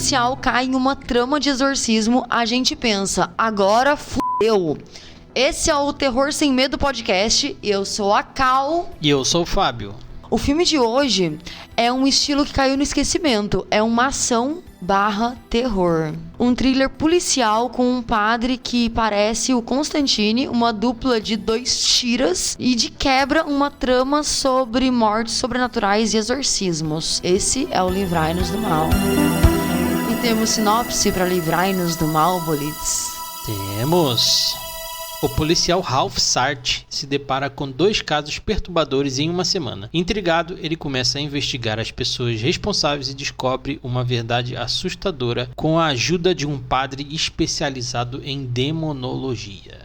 policial cai em uma trama de exorcismo, a gente pensa, agora fudeu. Esse é o Terror Sem Medo Podcast, eu sou a Cal. E eu sou o Fábio. O filme de hoje é um estilo que caiu no esquecimento, é uma ação / terror. Um thriller policial com um padre que parece o Constantine, uma dupla de 2 tiras e de quebra uma trama sobre mortes sobrenaturais e exorcismos. Esse é o Livrai-nos do Mal. E temos sinopse para Livrai-nos do Mal, Bolides? Temos. O policial Ralph Sartre se depara com 2 casos perturbadores em uma semana. Intrigado, ele começa a investigar as pessoas responsáveis e descobre uma verdade assustadora com a ajuda de um padre especializado em demonologia.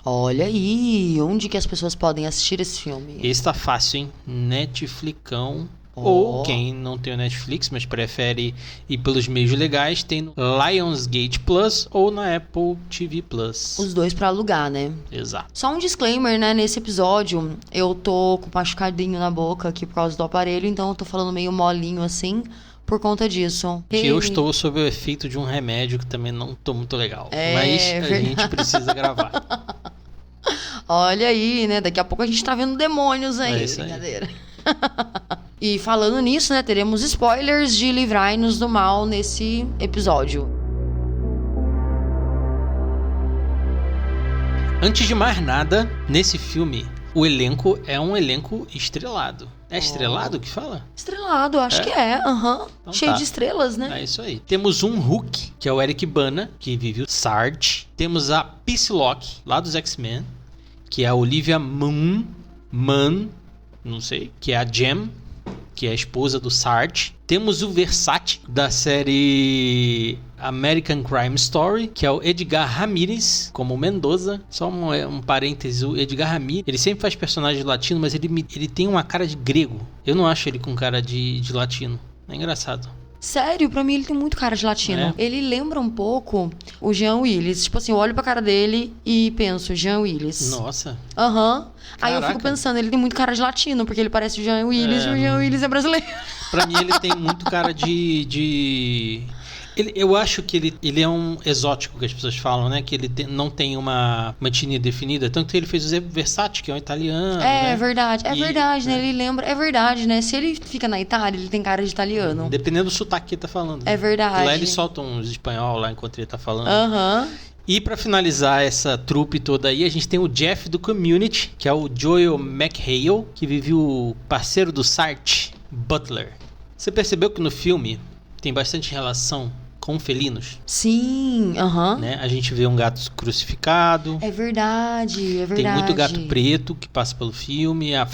Olha aí, onde que as pessoas podem assistir esse filme? Esse tá fácil, hein? Netflixão. Ou quem não tem o Netflix, mas prefere ir pelos meios legais, tem no Lionsgate Plus ou na Apple TV Plus. Os 2 pra alugar, né? Exato. Só um disclaimer, né? Nesse episódio, eu tô com um machucadinho na boca aqui por causa do aparelho, então eu tô falando meio molinho assim, por conta disso. Que eu estou sob o efeito de um remédio que também não tô muito legal. Mas a gente precisa gravar. Olha aí, né? Daqui a pouco a gente tá vendo demônios aí. Brincadeira. E falando nisso, né, teremos spoilers de Livrai-nos do Mal nesse episódio. Antes de mais nada, nesse filme, o elenco é um elenco estrelado. É estrelado que fala? Estrelado, acho que é. Então cheio de estrelas, né? É isso aí. Temos um Hulk, que é o Eric Bana, que vive o Sarge. Temos a Psylocke, lá dos X-Men, que é a Olivia Munn, não sei, que é a Jem, que é a esposa do Sarge. Temos o Versace, da série American Crime Story, que é o Edgar Ramírez, como Mendoza. Só um parêntese, o Edgar Ramírez, ele sempre faz personagem latino, mas ele tem uma cara de grego. Eu não acho ele com cara de latino. É engraçado. Sério, pra mim ele tem muito cara de latino. Ele lembra um pouco o Jean Willis. Tipo assim, eu olho pra cara dele e penso, Jean Willis. Nossa. Aí eu fico pensando, ele tem muito cara de latino, porque ele parece o Jean Willis e o Jean Willis é brasileiro. Pra mim ele tem muito cara eu acho que ele é um exótico, que as pessoas falam, né? Que ele não tem uma etnia definida. Tanto que ele fez o Versace, que é um italiano. É verdade, né? Ele lembra. É verdade, né? Se ele fica na Itália, ele tem cara de italiano. Dependendo do sotaque que ele tá falando. É verdade. Lá ele solta uns espanhol lá enquanto ele tá falando. E pra finalizar essa trupe toda aí, a gente tem o Jeff do Community, que é o Joel McHale, que vive o parceiro do Sartre, Butler. Você percebeu que no filme tem bastante relação com felinos? Sim, né? A gente vê um gato crucificado. É verdade. Tem muito gato preto que passa pelo filme. A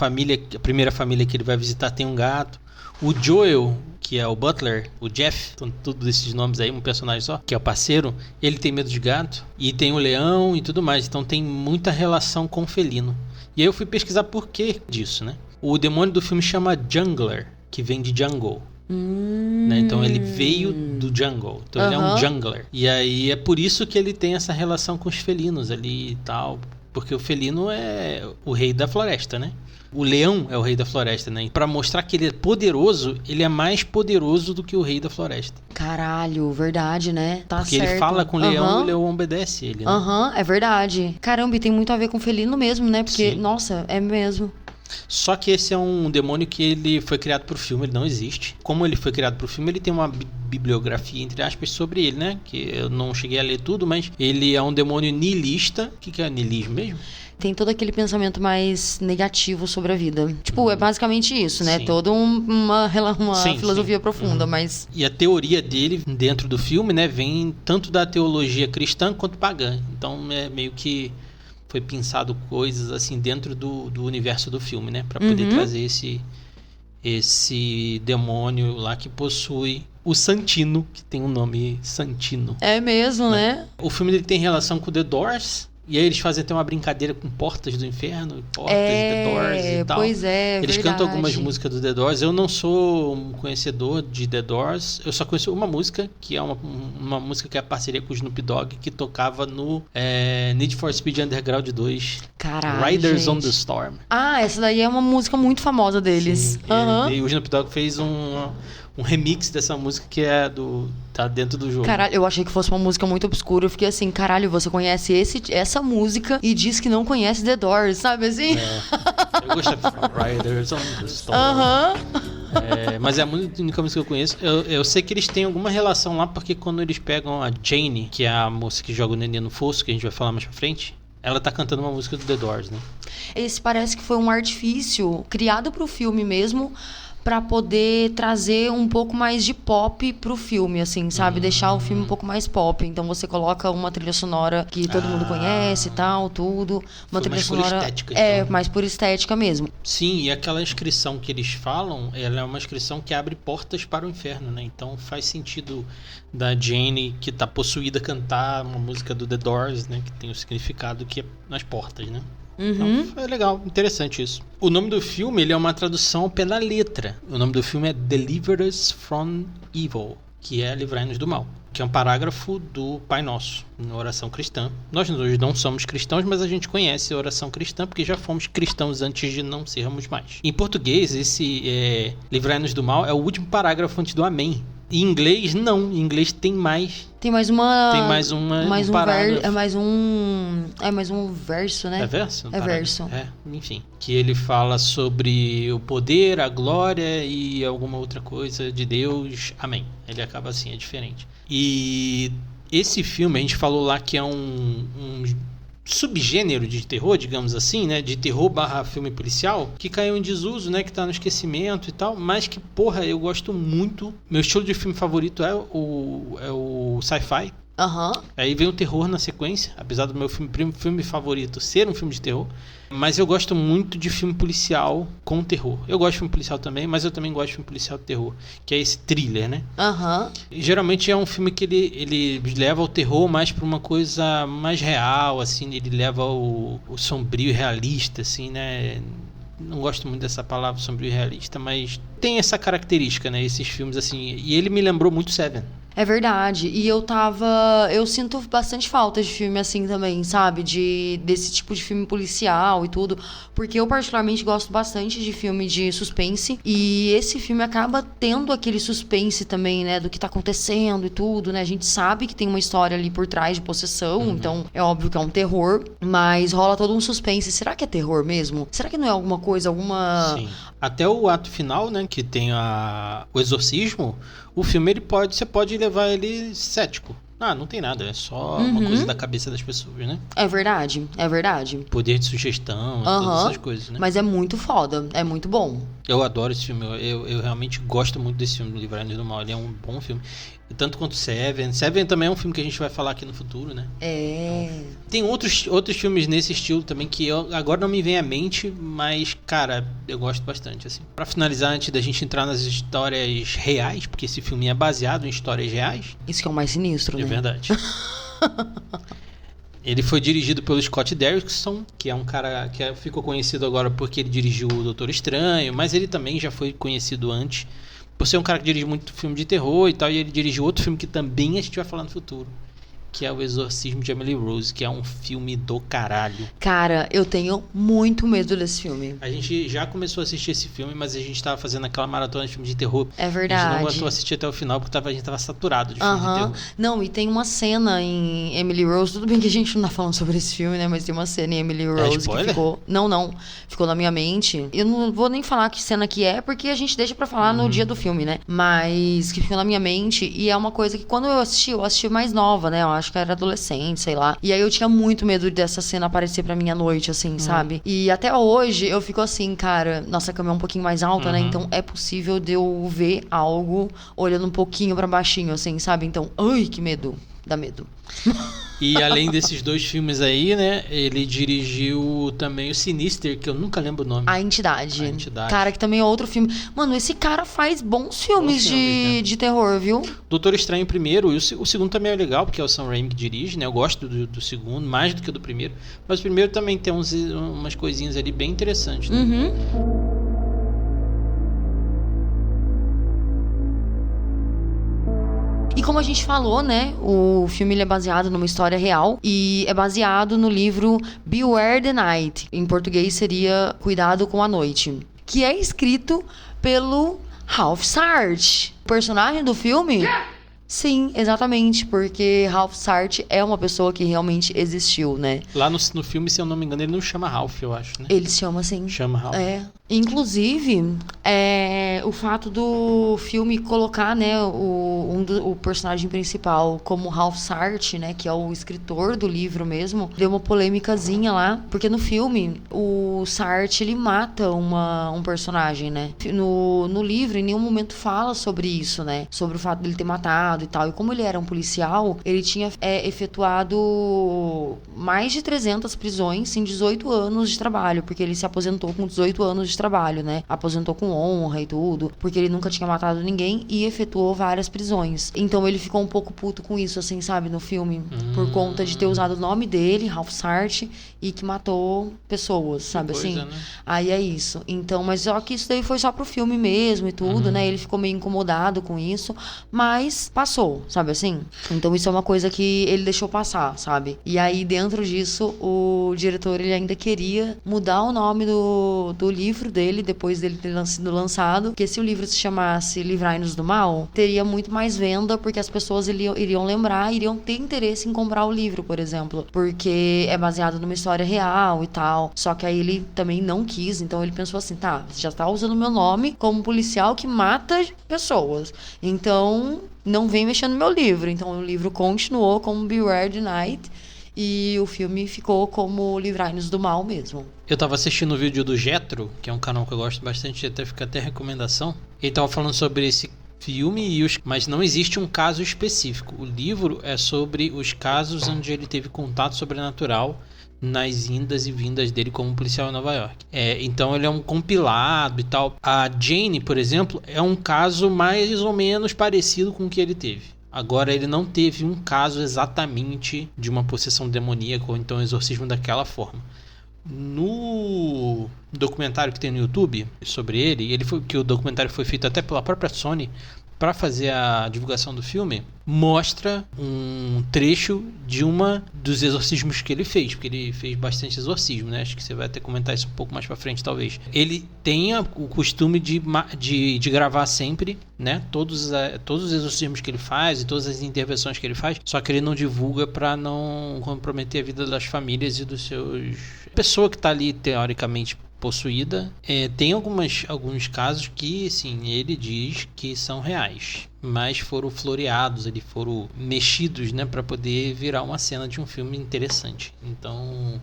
primeira família que ele vai visitar tem um gato. O Joel, que é o Butler, o Jeff, então, todos esses nomes aí, um personagem só, que é o parceiro, ele tem medo de gato. E tem o leão e tudo mais. Então tem muita relação com o felino. E aí eu fui pesquisar por que disso, né? O demônio do filme chama Jungler, que vem de jungle. Né? Então ele veio do jungle. Então ele é um jungler. E aí é por isso que ele tem essa relação com os felinos ali e tal. Porque o felino é o rei da floresta, né? O leão é o rei da floresta, né? E pra mostrar que ele é poderoso, ele é mais poderoso do que o rei da floresta. Caralho, verdade, né? Tá porque certo. Porque ele fala com o leão e o leão obedece ele, né? É verdade. Caramba, e tem muito a ver com o felino mesmo, né? Porque, nossa, é mesmo. Só que esse é um demônio que ele foi criado pro filme, ele não existe. Como ele foi criado pro filme, ele tem uma bibliografia, entre aspas, sobre ele, né? Que eu não cheguei a ler tudo, mas ele é um demônio nihilista. O que é nihilismo mesmo? Tem todo aquele pensamento mais negativo sobre a vida. Tipo, é basicamente isso, né? Toda uma filosofia profunda, mas... E a teoria dele, dentro do filme, né? Vem tanto da teologia cristã quanto pagã. Então, é meio que... foi pensado coisas assim dentro do universo do filme, né? Pra poder trazer esse demônio lá que possui o Santino, que tem um nome Santino. É mesmo, né? O filme dele tem relação com The Doors. E aí eles fazem até uma brincadeira com Portas do Inferno, Portas de The Doors e tal. Pois é, eles cantam algumas músicas do The Doors. Eu não sou um conhecedor de The Doors. Eu só conheço uma música, que é uma música que é a parceria com o Snoop Dogg, que tocava no Need for Speed Underground 2. Caralho, Riders gente. on the Storm. Ah, essa daí é uma música muito famosa deles. Sim, e o Snoop Dogg fez um remix dessa música que tá dentro do jogo. Caralho, eu achei que fosse uma música muito obscura. Eu fiquei assim, caralho, você conhece essa música e diz que não conhece The Doors, sabe assim? Eu gosto de Riders on the Storm. Mas é a única música que eu conheço. Eu sei que eles têm alguma relação lá, porque quando eles pegam a Jane, que é a moça que joga o neném no fosso, que a gente vai falar mais pra frente, ela tá cantando uma música do The Doors, né? Esse parece que foi um artifício criado pro filme mesmo, pra poder trazer um pouco mais de pop pro filme, assim, sabe? Deixar o filme um pouco mais pop. Então você coloca uma trilha sonora que todo mundo conhece e tal, tudo. Uma trilha sonora... por estética, então. Mais por estética mesmo. Sim, e aquela inscrição que eles falam, ela é uma inscrição que abre portas para o inferno, né? Então faz sentido da Jane, que tá possuída, cantar uma música do The Doors, né? Que tem o significado que é nas portas, né? Então, é legal, interessante isso. O nome do filme, ele é uma tradução ao pé da letra. O nome do filme é Deliver Us From Evil, que é Livrai-nos do Mal, que é um parágrafo do Pai Nosso, na oração cristã. Nós hoje não somos cristãos, mas a gente conhece a oração cristã porque já fomos cristãos antes de não sermos mais. Em português, esse Livrai-nos do Mal é o último parágrafo antes do Amém. Em inglês, não. Em inglês tem mais. Tem mais uma... mais um parágrafo. É mais um verso, né? É verso? É verso. Enfim. Que ele fala sobre o poder, a glória e alguma outra coisa de Deus. Amém. Ele acaba assim, é diferente. E esse filme, a gente falou lá que é um subgênero de terror, digamos assim, né, de terror / filme policial, que caiu em desuso, né, que tá no esquecimento e tal, mas que, porra, eu gosto muito. Meu estilo de filme favorito é o sci-fi. Aí vem o terror na sequência, apesar do meu filme favorito ser um filme de terror, mas eu gosto muito de filme policial com terror. Eu gosto de filme policial também, mas eu também gosto de filme policial de terror, que é esse thriller, né? E geralmente é um filme que ele leva o terror mais pra uma coisa mais real, assim, ele leva o sombrio e realista, assim, né? Não gosto muito dessa palavra, sombrio e realista, mas tem essa característica, né? Esses filmes, assim, e ele me lembrou muito Seven. É verdade. E eu sinto bastante falta de filme assim também, sabe? Desse tipo de filme policial e tudo. Porque eu particularmente gosto bastante de filme de suspense. E esse filme acaba tendo aquele suspense também, né? Do que tá acontecendo e tudo, né? A gente sabe que tem uma história ali por trás de possessão. Então é óbvio que é um terror. Mas rola todo um suspense. Será que é terror mesmo? Será que não é alguma coisa, Sim. Até o ato final, né? Que tem o exorcismo. O filme, você pode levar ele cético. Não tem nada, é só uma coisa da cabeça das pessoas, né? É verdade. Poder de sugestão, todas essas coisas, né? Mas é muito foda, é muito bom. Eu adoro esse filme, eu realmente gosto muito desse filme, Livrai-nos do Mal, ele é um bom filme. Tanto quanto Seven. Seven também é um filme que a gente vai falar aqui no futuro, né? Tem outros filmes nesse estilo também que agora não me vem à mente, mas, cara, eu gosto bastante, assim. Pra finalizar, antes da gente entrar nas histórias reais, porque esse filme é baseado em histórias reais. Isso que é o mais sinistro, né? É verdade. Ele foi dirigido pelo Scott Derrickson, que é um cara que ficou conhecido agora porque ele dirigiu o Doutor Estranho, mas ele também já foi conhecido antes por ser um cara que dirige muito filme de terror e tal, e ele dirigiu outro filme que também a gente vai falar no futuro, que é O Exorcismo de Emily Rose, que é um filme do caralho. Cara, eu tenho muito medo desse filme. A gente já começou a assistir esse filme, mas a gente tava fazendo aquela maratona de filme de terror. É verdade. A gente não aguentou assistir até o final, porque a gente tava saturado de filme de terror. Não, e tem uma cena em Emily Rose, tudo bem que a gente não tá falando sobre esse filme, né, mas tem uma cena em Emily Rose que ficou... Não, ficou na minha mente. Eu não vou nem falar que cena que é, porque a gente deixa pra falar no dia do filme, né, mas que ficou na minha mente, e é uma coisa que quando eu assisti mais nova, né, eu acho que era adolescente, sei lá. E aí eu tinha muito medo dessa cena aparecer pra mim à noite, assim, sabe? E até hoje eu fico assim, cara, nossa cama é um pouquinho mais alta, né? Então é possível de eu ver algo olhando um pouquinho pra baixinho, assim, sabe? Então, ai, que medo. Dá medo. E além desses dois filmes aí, né, ele dirigiu também o Sinister, que eu nunca lembro o nome. A Entidade. Cara, que também é outro filme. Mano, esse cara faz bons filmes de terror, viu? Doutor Estranho primeiro, e o segundo também é legal, porque é o Sam Raimi que dirige, né? Eu gosto do segundo, mais do que do primeiro. Mas o primeiro também tem umas coisinhas ali bem interessantes, né? E como a gente falou, né, o filme ele é baseado numa história real e é baseado no livro Beware the Night. Em português seria Cuidado com a Noite, que é escrito pelo Ralph Sartre. O personagem do filme? Sim, exatamente, porque Ralph Sartre é uma pessoa que realmente existiu, né? Lá no filme, se eu não me engano, ele não chama Ralph, eu acho, né? Ele se chama assim. Chama Ralph. Inclusive, o fato do filme colocar, né, o personagem principal como Ralph Sartre, né, que é o escritor do livro mesmo, deu uma polêmicazinha lá, porque no filme o Sartre, ele mata um personagem, né? No livro, em nenhum momento fala sobre isso, né? Sobre o fato dele ter matado e tal. E como ele era um policial, ele tinha efetuado mais de 300 prisões em 18 anos de trabalho, porque ele se aposentou com 18 anos de trabalho, né? Aposentou com honra e tudo, porque ele nunca tinha matado ninguém e efetuou várias prisões. Então ele ficou um pouco puto com isso, assim, sabe, no filme, por conta de ter usado o nome dele, Ralph Sartre, e que matou pessoas, sabe, assim? Né? Aí é isso. Então, mas só que isso daí foi só pro filme mesmo e tudo, né? Ele ficou meio incomodado com isso, mas passou, sabe assim? Então isso é uma coisa que ele deixou passar, sabe? E aí dentro disso, o diretor, ele ainda queria mudar o nome do livro dele, depois dele ter sido lançado, porque se o livro se chamasse Livrai-nos do Mal, teria muito mais venda, porque as pessoas iriam lembrar, iriam ter interesse em comprar o livro, por exemplo, porque é baseado numa história real e tal. Só que aí ele também não quis, então ele pensou assim, tá, você já tá usando meu nome como policial que mata pessoas, então não vem mexendo no meu livro. Então o livro continuou como Beware the Night e o filme ficou como Livrai-nos do Mal mesmo. Eu tava assistindo o vídeo do Jetro, que é um canal que eu gosto bastante, até fica até recomendação. Ele tava falando sobre esse filme, mas não existe um caso específico. O livro é sobre os casos onde ele teve contato sobrenatural nas indas e vindas dele como policial em Nova York. Então ele é um compilado e tal. A Jane, por exemplo, é um caso mais ou menos parecido com o que ele teve. Agora, ele não teve um caso exatamente de uma possessão demoníaca ou então exorcismo daquela forma. No documentário que tem no YouTube sobre ele, que o documentário foi feito até pela própria Sony para fazer a divulgação do filme, mostra um trecho de uma dos exorcismos que ele fez, porque ele fez bastante exorcismo, né? Acho que você vai até comentar isso um pouco mais pra frente, talvez. Ele tem o costume de gravar sempre, né? Todos os exorcismos que ele faz e todas as intervenções que ele faz, só que ele não divulga para não comprometer a vida das famílias e dos seus... pessoa que tá ali, teoricamente, possuída. Tem alguns casos que, assim, ele diz que são reais, mas foram floreados, eles foram mexidos, né, para poder virar uma cena de um filme interessante. Então,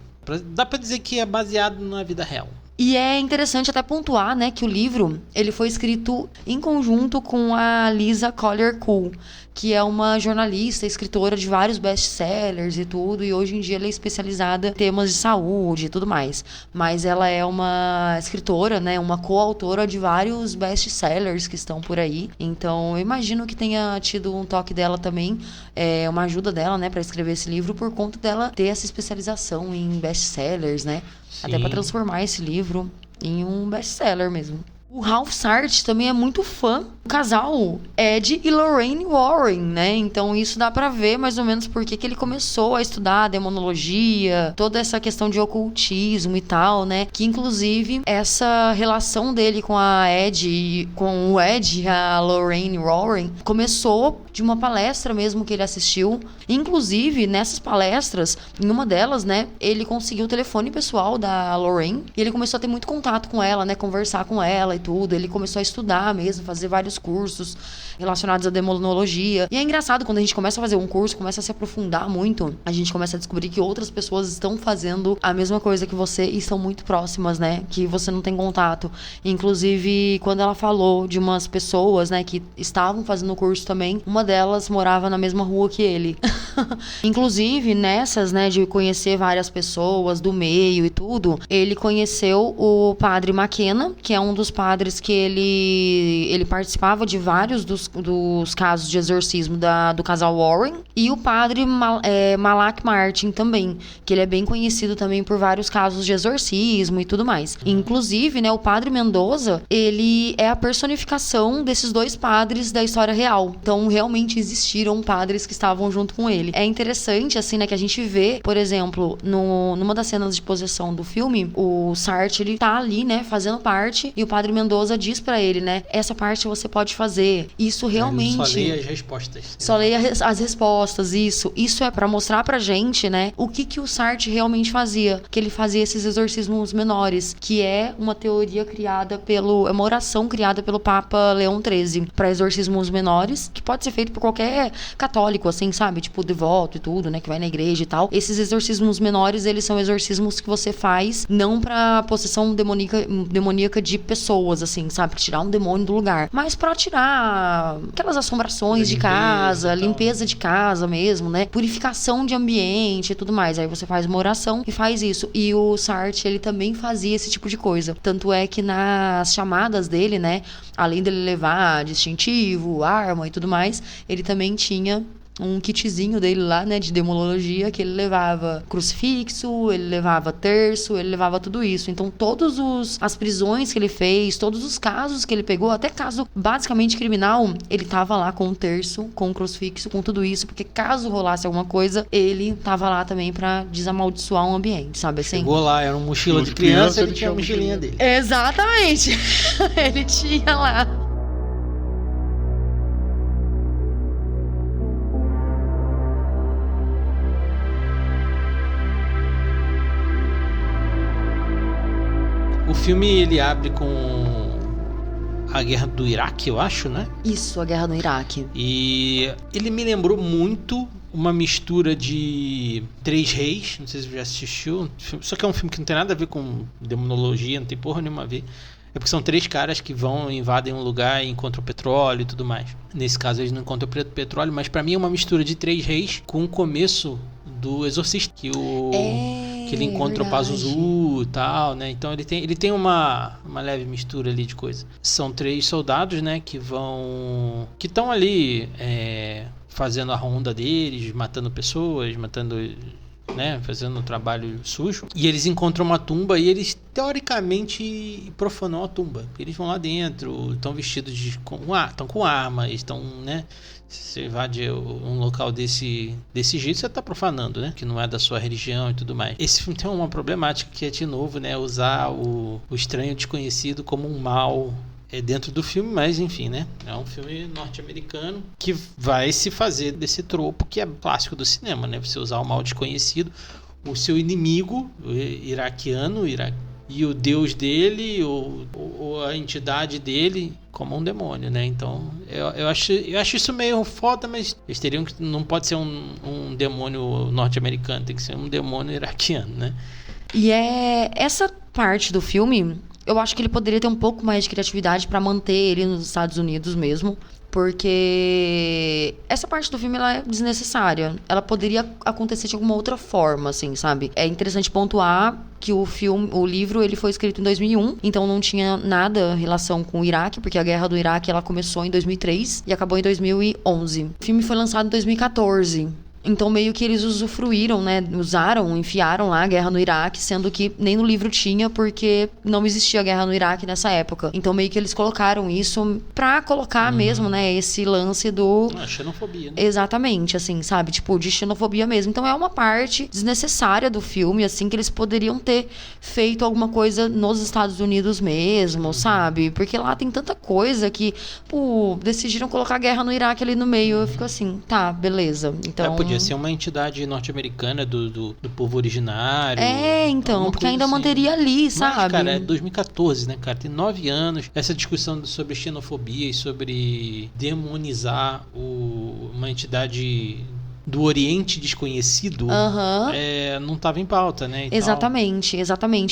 dá para dizer que é baseado na vida real. E é interessante até pontuar, né, que o livro, ele foi escrito em conjunto com a Lisa Collier-Cool, que é uma jornalista, escritora de vários best-sellers e tudo, e hoje em dia ela é especializada em temas de saúde e tudo mais. Mas ela é uma escritora, né, uma coautora de vários best-sellers que estão por aí. Então, eu imagino que tenha tido um toque dela também, uma ajuda dela, né, para escrever esse livro, por conta dela ter essa especialização em best-sellers, né? Sim. Até para transformar esse livro em um best-seller mesmo. O Ralph Sartre também é muito fã do casal Ed e Lorraine Warren, né? Então isso dá pra ver mais ou menos porque que ele começou a estudar demonologia, toda essa questão de ocultismo e tal, né? Que inclusive essa relação dele com o Ed e a Lorraine Warren começou de uma palestra mesmo que ele assistiu. Inclusive, nessas palestras, em uma delas, né, ele conseguiu o telefone pessoal da Lorraine e ele começou a ter muito contato com ela, né? Conversar com ela e tudo. Ele começou a estudar mesmo, fazer vários cursos relacionados à demonologia. E é engraçado, quando a gente começa a fazer um curso, começa a se aprofundar muito, a gente começa a descobrir que outras pessoas estão fazendo a mesma coisa que você e estão muito próximas, né? Que você não tem contato. Inclusive, quando ela falou de umas pessoas, né, que estavam fazendo o curso também, uma delas morava na mesma rua que ele. Inclusive, nessas, né, de conhecer várias pessoas do meio e tudo, ele conheceu o padre McKenna, que é um dos padres que ele participava participava de vários dos casos de exorcismo do casal Warren, e o padre Malak Martin também, que ele é bem conhecido também por vários casos de exorcismo e tudo mais. Inclusive, né, o padre Mendoza, ele é a personificação desses dois padres da história real. Então, realmente existiram padres que estavam junto com ele. É interessante, assim, né, que a gente vê, por exemplo, numa das cenas de possessão do filme, o Sartre, ele tá ali, né, fazendo parte, e o padre Mendoza diz pra ele, né, essa parte você pode fazer. Isso realmente... Só leia as respostas. Só leia as respostas, isso. Isso é pra mostrar pra gente, né, o que o Sartre realmente fazia. Que ele fazia esses exorcismos menores, que é uma teoria criada é uma oração criada pelo Papa Leão XIII pra exorcismos menores, que pode ser feito por qualquer católico, assim, sabe? Tipo, devoto e tudo, né, que vai na igreja e tal. Esses exorcismos menores, eles são exorcismos que você faz não pra possessão demoníaca de pessoas, assim, sabe? Tirar um demônio do lugar, mas pra tirar aquelas assombrações de casa, limpeza de casa mesmo, né? Purificação de ambiente e tudo mais. Aí você faz uma oração e faz isso. E o Sartre, ele também fazia esse tipo de coisa. Tanto é que nas chamadas dele, né, além dele levar distintivo, arma e tudo mais, ele também tinha um kitzinho dele lá, né, de demonologia, que ele levava crucifixo, ele levava terço, ele levava tudo isso. Então, as prisões que ele fez, todos os casos que ele pegou, até caso basicamente criminal, ele tava lá com o terço, com o crucifixo, com tudo isso, porque caso rolasse alguma coisa, ele tava lá também pra desamaldiçoar o ambiente, sabe assim? Chegou lá, era um mochila de criança, ele tinha a mochilinha dele. Exatamente! Ele tinha lá. O filme, ele abre com a Guerra do Iraque, eu acho, né? Isso, a Guerra do Iraque. E ele me lembrou muito uma mistura de Três Reis, não sei se você já assistiu, só que é um filme que não tem nada a ver com demonologia, não tem porra nenhuma a ver. É porque são três caras que invadem um lugar e encontram petróleo e tudo mais. Nesse caso eles não encontram petróleo, mas pra mim é uma mistura de Três Reis com o começo do Exorcista, que ele encontra o Pazuzu e tal, né? Então ele tem uma leve mistura ali de coisa. São três soldados, né, que estão ali fazendo a ronda deles, matando pessoas, né, fazendo um trabalho sujo. E eles encontram uma tumba e eles teoricamente profanam a tumba. Eles vão lá dentro, estão vestidos estão com armas, estão, né? Se você invade um local desse jeito, você está profanando, né? Que não é da sua religião e tudo mais. Esse filme tem uma problemática que é, de novo, né? Usar o estranho desconhecido como um mal dentro do filme, mas enfim, né? É um filme norte-americano que vai se fazer desse tropo que é clássico do cinema, né? Você usar o mal desconhecido, o seu inimigo, o iraquiano, e o deus dele, ou a entidade dele, como um demônio, né? Então, eu acho isso meio foda, mas eles teriam que... Não pode ser um demônio norte-americano, tem que ser um demônio iraquiano, né? E essa parte do filme, eu acho que ele poderia ter um pouco mais de criatividade pra manter ele nos Estados Unidos mesmo, porque essa parte do filme, ela é desnecessária. Ela poderia acontecer de alguma outra forma, assim, sabe? É interessante pontuar que o livro, ele foi escrito em 2001, então não tinha nada relação com o Iraque, porque a Guerra do Iraque, ela começou em 2003 e acabou em 2011. O filme foi lançado em 2014. Então, meio que eles usufruíram, né? Enfiaram lá a guerra no Iraque, sendo que nem no livro tinha, porque não existia guerra no Iraque nessa época. Então, meio que eles colocaram isso pra colocar mesmo, né? Esse lance do... xenofobia, né? Exatamente, assim, sabe? Tipo, de xenofobia mesmo. Então, é uma parte desnecessária do filme, assim, que eles poderiam ter feito alguma coisa nos Estados Unidos mesmo, sabe? Porque lá tem tanta coisa que, decidiram colocar a guerra no Iraque ali no meio. Eu fico assim, tá, beleza. Então... Podia ser uma entidade norte-americana do povo originário. Então, porque ainda manteria ali, sabe? Mas, cara, é 2014, né, cara? Tem 9 anos. Essa discussão sobre xenofobia e sobre demonizar uma entidade do Oriente desconhecido, não estava em pauta, né? Exatamente.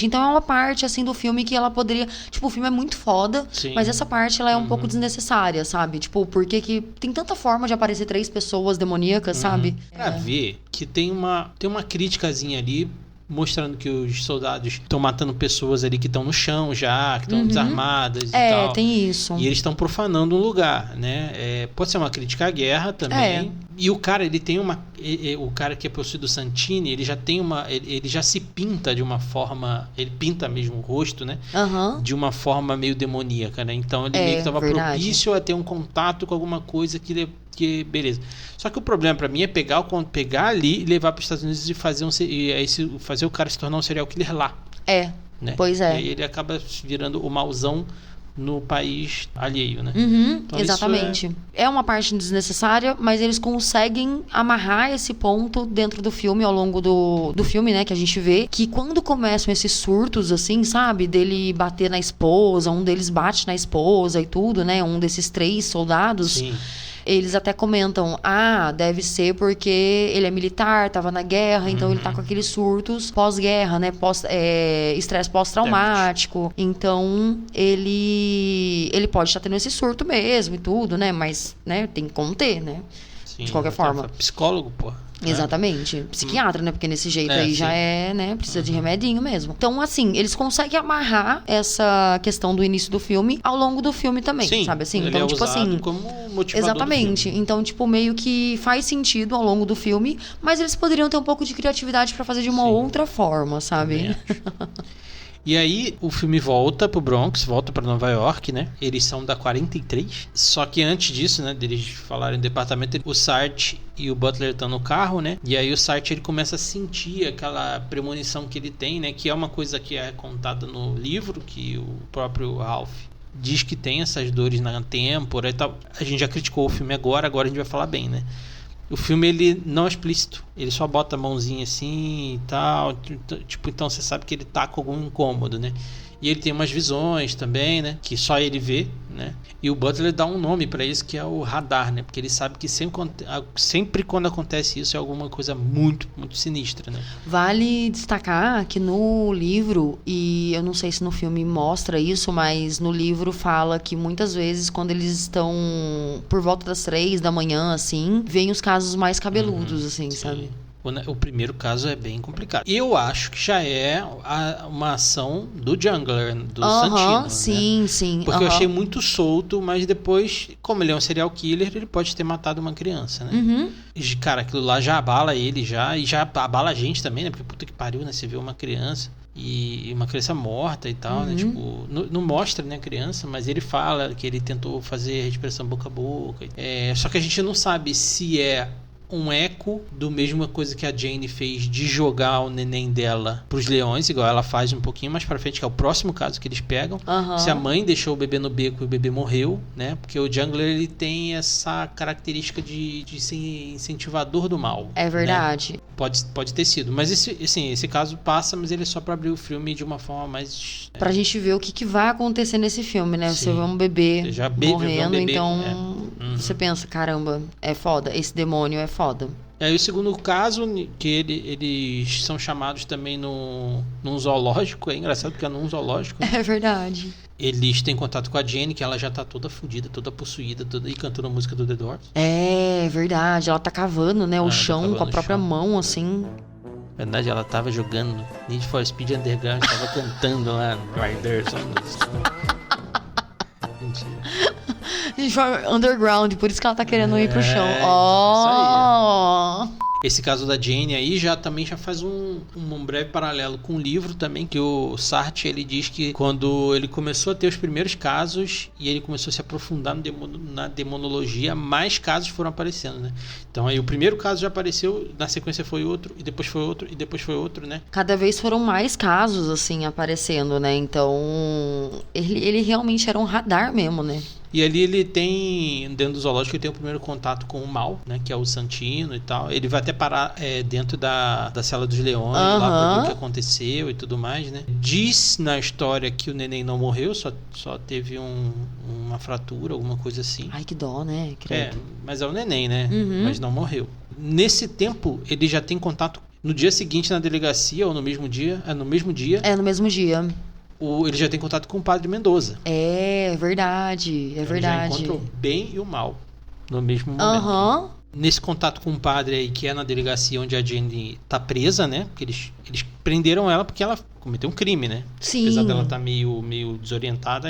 Então é uma parte, assim, do filme que ela poderia... Tipo, o filme é muito foda, sim, mas essa parte, ela é um pouco desnecessária, sabe? Tipo, porque que tem tanta forma de aparecer 3 pessoas demoníacas, sabe? Pra ver que tem uma criticazinha ali mostrando que os soldados estão matando pessoas ali que estão no chão já, que estão desarmadas e tal. Tem isso. E eles estão profanando um lugar, né? Pode ser uma crítica à guerra também. E o cara, ele tem o cara que é possuído Santini, ele já tem ele já se pinta de uma forma, ele pinta mesmo o rosto, né? De uma forma meio demoníaca, né? Então ele meio que estava propício a ter um contato com alguma coisa que beleza. Só que o problema pra mim é pegar ali e levar para os Estados Unidos e fazer o cara se tornar um serial killer lá. Né? Pois é. E aí ele acaba virando o mauzão no país alheio, né? Então, exatamente. É uma parte desnecessária, mas eles conseguem amarrar esse ponto dentro do filme, ao longo do filme, né? Que a gente vê que quando começam esses surtos, assim, sabe? Dele bater na esposa, um deles bate na esposa e tudo, né? Um desses 3 soldados. Sim. Eles até comentam, deve ser porque ele é militar, tava na guerra, então ele tá com aqueles surtos pós-guerra, né? Estresse pós-traumático. Então, ele pode estar tendo esse surto mesmo e tudo, né? Mas, né, tem que conter, né? Sim, de qualquer forma. Psicólogo, pô. Exatamente. Psiquiatra, né? Porque nesse jeito aí já né? Precisa de remedinho mesmo. Então, assim, eles conseguem amarrar essa questão do início do filme ao longo do filme também, sabe assim? Ele então, é tipo usado assim, como motivador exatamente. do filme. Então, tipo, meio que faz sentido ao longo do filme, mas eles poderiam ter um pouco de criatividade pra fazer de uma outra forma, sabe? E aí o filme volta pro Bronx, volta pra Nova York, né? Eles são da 43. Só que antes disso, né, deles falarem no departamento, o Sarge e o Butler estão no carro, né? E aí o Sarge, ele começa a sentir aquela premonição que ele tem, né? Que é uma coisa que é contada no livro, que o próprio Ralph diz que tem essas dores na têmpora e tal. A gente já criticou o filme agora a gente vai falar bem, né? O filme, ele não é explícito. Ele só bota a mãozinha assim e tal. Tipo, então você sabe que ele tá com algum incômodo, né? E ele tem umas visões também, né? Que só ele vê, né? E o Butler dá um nome pra isso, que é o radar, né? Porque ele sabe que sempre quando acontece isso é alguma coisa muito, muito sinistra, né? Vale destacar que no livro, e eu não sei se no filme mostra isso, mas no livro fala que muitas vezes quando eles estão por volta das 3 da manhã, assim, vem os casos mais cabeludos, assim, sim. sabe? O primeiro caso é bem complicado. Eu acho que já é uma ação do Jungler, do Santino, sim, né? sim. Porque eu achei muito solto, mas depois, como ele é um serial killer, ele pode ter matado uma criança, né? E, cara, aquilo lá já abala ele e já abala a gente também, né? Porque puta que pariu, né? Você vê uma criança e uma criança morta e tal, né? Tipo, não mostra, né, a criança, mas ele fala que ele tentou fazer respiração boca a boca. Só que a gente não sabe se é um eco do mesma coisa que a Jane fez de jogar o neném dela pros leões, igual ela faz um pouquinho mais pra frente, que é o próximo caso que eles pegam. Se a mãe deixou o bebê no beco e o bebê morreu, né? Porque o Jungler, ele tem essa característica de ser incentivador do mal. É verdade. Né? Pode ter sido. Mas esse caso passa, mas ele é só pra abrir o filme de uma forma mais... Pra gente ver o que vai acontecer nesse filme, né? Sim. Você vê um bebê morrendo, então você pensa, caramba, é foda, esse demônio é foda. E aí o segundo caso, que eles são chamados também num zoológico, é engraçado porque é num zoológico. É verdade. Eles têm contato com a Jenny, que ela já tá toda fodida, toda possuída, e cantando a música do The Doors. É verdade, ela tá cavando, né, o chão com a própria mão, assim. Na verdade, ela tava jogando Need for Speed Underground, tava cantando lá no Rider. Mentira. Need for Underground, por isso que ela tá querendo ir pro chão. Isso aí. Esse caso da Jane aí já faz um breve paralelo com o livro também, que o Sartre, ele diz que quando ele começou a ter os primeiros casos e ele começou a se aprofundar na demonologia, mais casos foram aparecendo, né? Então aí o primeiro caso já apareceu, na sequência foi outro, e depois foi outro, e depois foi outro, né? Cada vez foram mais casos, assim, aparecendo, né? Então, ele realmente era um radar mesmo, né? E ali ele tem, dentro do zoológico, ele tem o primeiro contato com o mal, né? Que é o Santino e tal. Ele vai até parar dentro da cela dos leões, lá pra ver o que aconteceu e tudo mais, né? Diz na história que o neném não morreu, só teve uma fratura, alguma coisa assim. Ai, que dó, né? Credo. Mas é o neném, né? Mas não morreu. Nesse tempo, ele já tem contato no dia seguinte na delegacia, ou no mesmo dia. É no mesmo dia. Ele já tem contato com o Padre Mendoza. É verdade, é verdade. Ele já encontra o bem e o mal no mesmo momento. nesse contato com o padre aí, que é na delegacia onde a Jane tá presa, né? Porque eles prenderam ela porque ela cometeu um crime, né? Sim. Apesar dela estar meio desorientada,